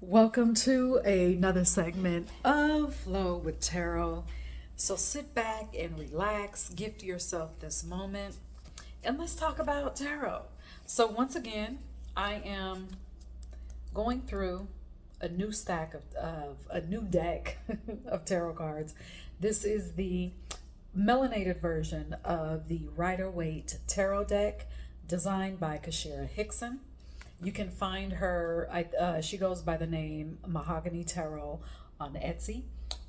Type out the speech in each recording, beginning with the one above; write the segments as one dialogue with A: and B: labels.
A: Welcome to another segment of Flow with Tarot. So sit back and relax, gift yourself this moment, and let's talk about tarot. So, once again, I am going through a new stack of a new deck of tarot cards. This is the melanated version of the Rider Waite Tarot deck designed by Kashira Hickson. You can find her, she goes by the name Mahogany Tarot on Etsy,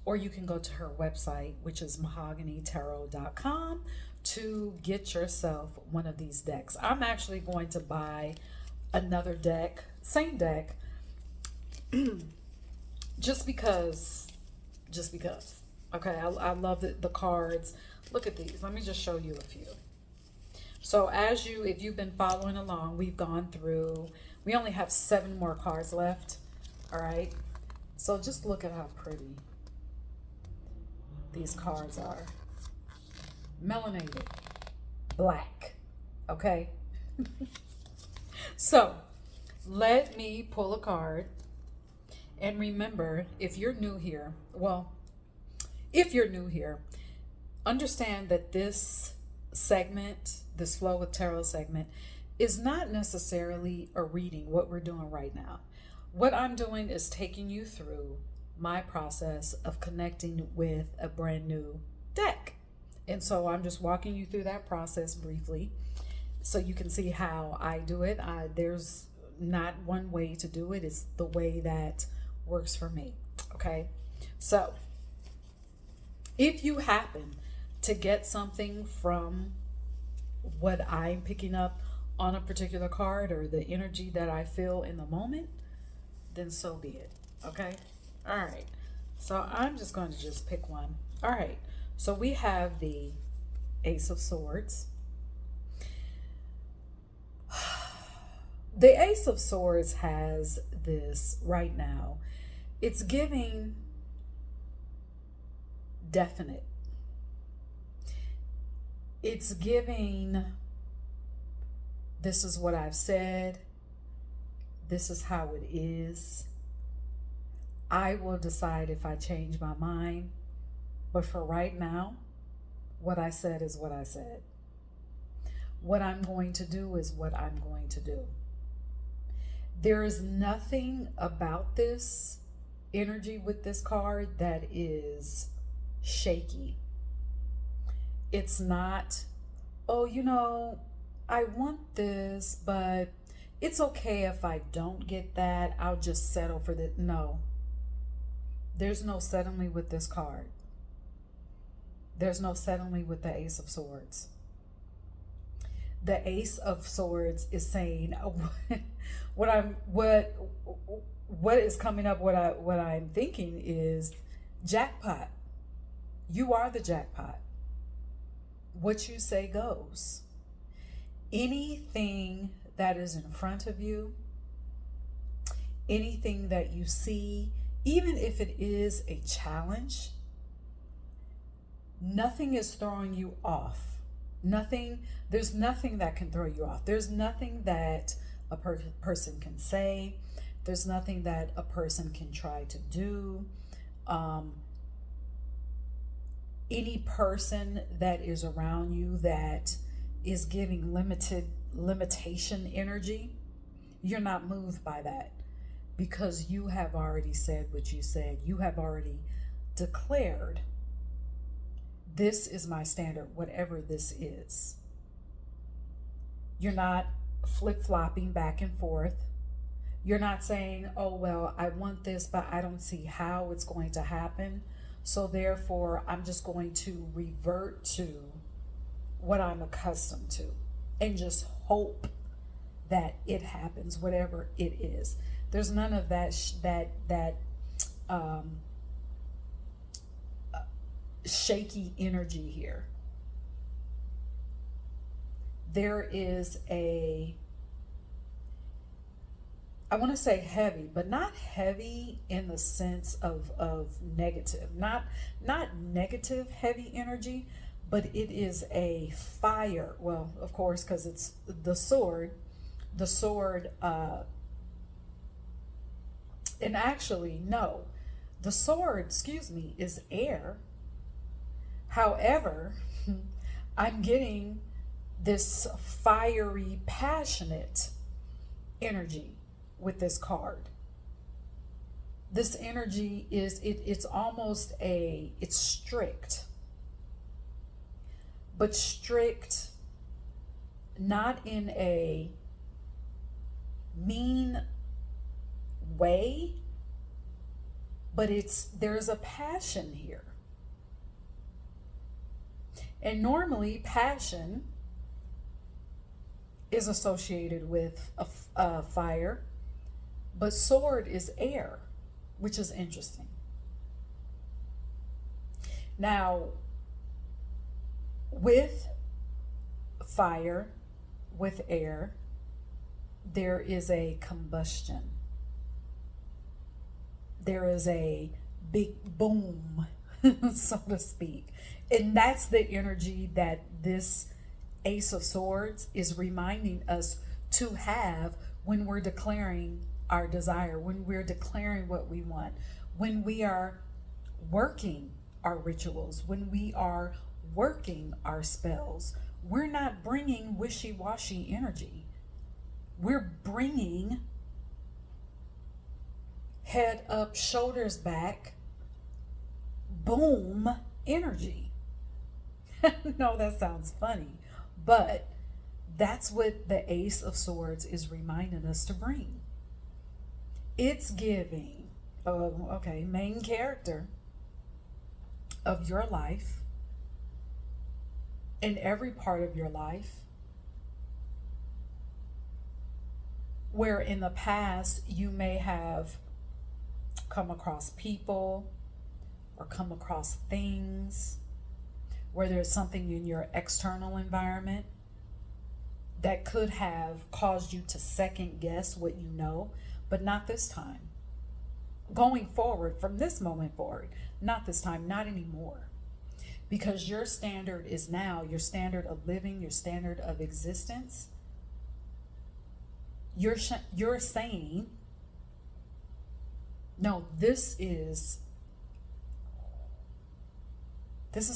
A: or you can go to her website, which is mahoganytarot.com, to get yourself one of these decks. I'm actually going to buy another deck, same deck, just because, just because. Okay, I love the cards. Look at these. Let me just show you a few. So if you've been following along, we've gone through, we only have 7 more cards left. All right. So just look at how pretty these cards are. Melanated, black. Okay. So let me pull a card. And remember, if you're new here, understand that this segment, this Flow with Tarot segment, is not necessarily a reading, what we're doing right now. What I'm doing is taking you through my process of connecting with a brand new deck. And so I'm just walking you through that process briefly so you can see how I do it. There's not one way to do it, it's the way that works for me. Okay, so if you happen to get something from what I'm picking up on a particular card or the energy that I feel in the moment, then so be it. Okay? All right. So I'm just going to just pick one. All right. So we have the Ace of Swords. The Ace of Swords has this right now. It's giving definite. It's giving, this is what I've said. This is how it is. I will decide if I change my mind. But for right now, what I said is what I said. What I'm going to do is what I'm going to do. There is nothing about this energy with this card that is shaky. It's not, oh, I want this, but it's okay if I don't get that. I'll just settle for that. No, there's no settling with this card. There's no settling with the Ace of Swords. The Ace of Swords is saying what is coming up, what I'm thinking is jackpot. You are the jackpot. What you say goes. Anything that is in front of you, anything that you see, even if it is a challenge, nothing is throwing you off. There's nothing that can throw you off. There's nothing that a person can say. There's nothing that a person can try to do. Any person that is around you that is giving limitation energy, you're not moved by that because you have already said what you said. You have already declared, this is my standard, whatever this is. You're not flip-flopping back and forth. You're not saying, oh, well, I want this, but I don't see how it's going to happen. So therefore, I'm just going to revert to what I'm accustomed to and just hope that it happens, whatever it is. There's none of that shaky energy here. There is I want to say heavy, but not heavy in the sense of negative, not negative heavy energy, but it is a fire. Well, of course, because it's the sword And actually, no, the sword, excuse me, is air. However, I'm getting this fiery, passionate energy with this card. This energy is it's almost it's strict, but strict not in a mean way, but there's a passion here. And normally passion is associated with a fire, but sword is air, which is interesting. Now, with fire, with air, there is a combustion. There is a big boom, so to speak. And that's the energy that this Ace of Swords is reminding us to have when we're declaring our desire, when we're declaring what we want, when we are working our rituals, when we are working our spells. We're not bringing wishy-washy energy. We're bringing head up, shoulders back, boom energy. No, that sounds funny, but that's what the Ace of Swords is reminding us to bring. It's giving, main character of your life, in every part of your life, where in the past you may have come across people or come across things, where there's something in your external environment that could have caused you to second guess what you know, but not this time. Going forward, from this moment forward, not this time, not anymore. Because your standard is now, your standard of living, your standard of existence. You're saying, no, this is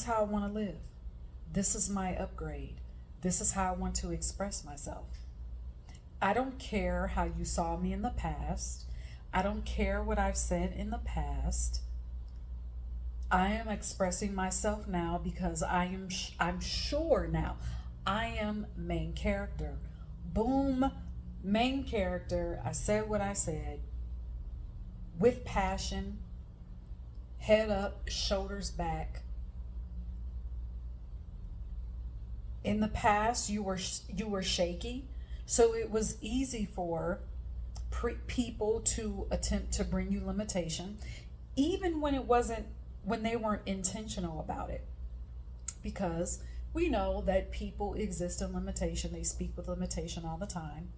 A: how I want to live. This is my upgrade. This is how I want to express myself. I don't care how you saw me in the past. I don't care what I've said in the past. I am expressing myself now because I'm sure now I am main character. Boom, main character. I said what I said with passion, head up, shoulders back. In the past, you were shaky, so it was easy for people to attempt to bring you limitation, even when they weren't intentional about it. Because we know that people exist in limitation. They speak with limitation all the time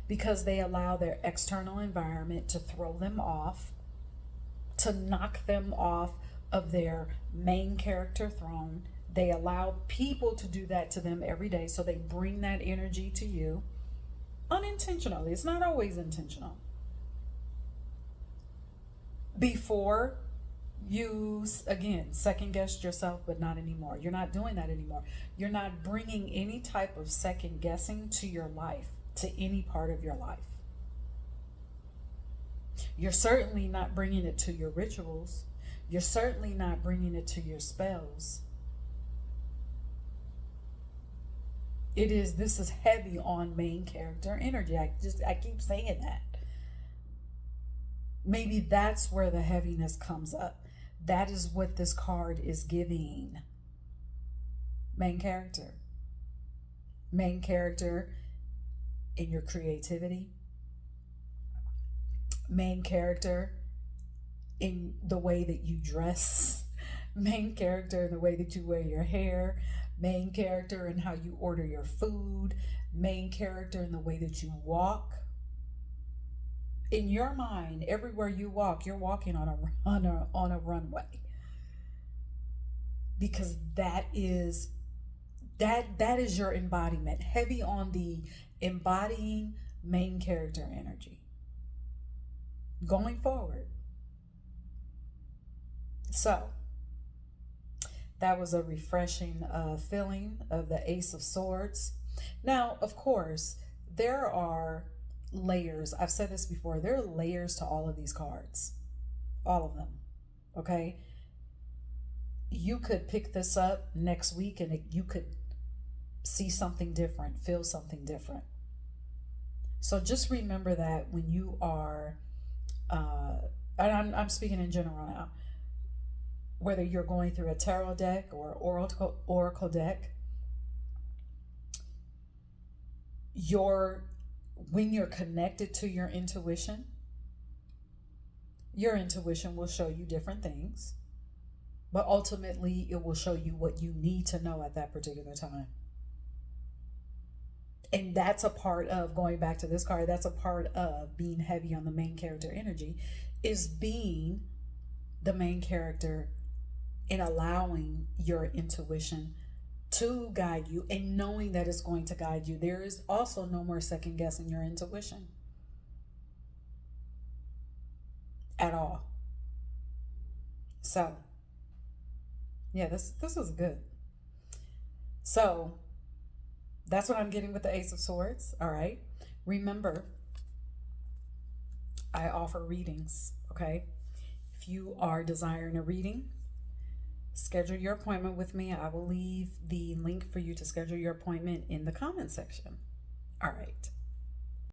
A: because they allow their external environment to throw them off, to knock them off of their main character throne. They allow people to do that to them every day, so they bring that energy to you unintentionally. It's not always intentional. Before, you, again, second guessed yourself, but not anymore. You're not doing that anymore. You're not bringing any type of second guessing to your life, to any part of your life. You're certainly not bringing it to your rituals. You're certainly not bringing it to your spells. This is heavy on main character energy. I keep saying that. Maybe that's where the heaviness comes up. That is what this card is giving. Main character. Main character in your creativity. Main character in the way that you dress. Main character in the way that you wear your hair. Main character in how you order your food. Main character in the way that you walk. In your mind, everywhere you walk, you're walking on a runway. Because that is your embodiment. Heavy on the embodying main character energy. going forward. So that was a refreshing feeling of the Ace of Swords. Now, of course, there are layers. I've said this before. There are layers to all of these cards, all of them. Okay. You could pick this up next week and you could see something different, feel something different. So just remember that when you are, and I'm speaking in general now, whether you're going through a tarot deck or oracle deck, when you're connected to your intuition will show you different things, but ultimately it will show you what you need to know at that particular time. And that's a part of, going back to this card, that's a part of being heavy on the main character energy, is being the main character in allowing your intuition to guide you and knowing that it's going to guide you. There is also no more second guessing your intuition at all. So yeah, this is good. So that's what I'm getting with the Ace of Swords. All right. Remember, I offer readings. Okay. If you are desiring a reading, schedule your appointment with me. I will leave the link for you to schedule your appointment in the comment section. All right.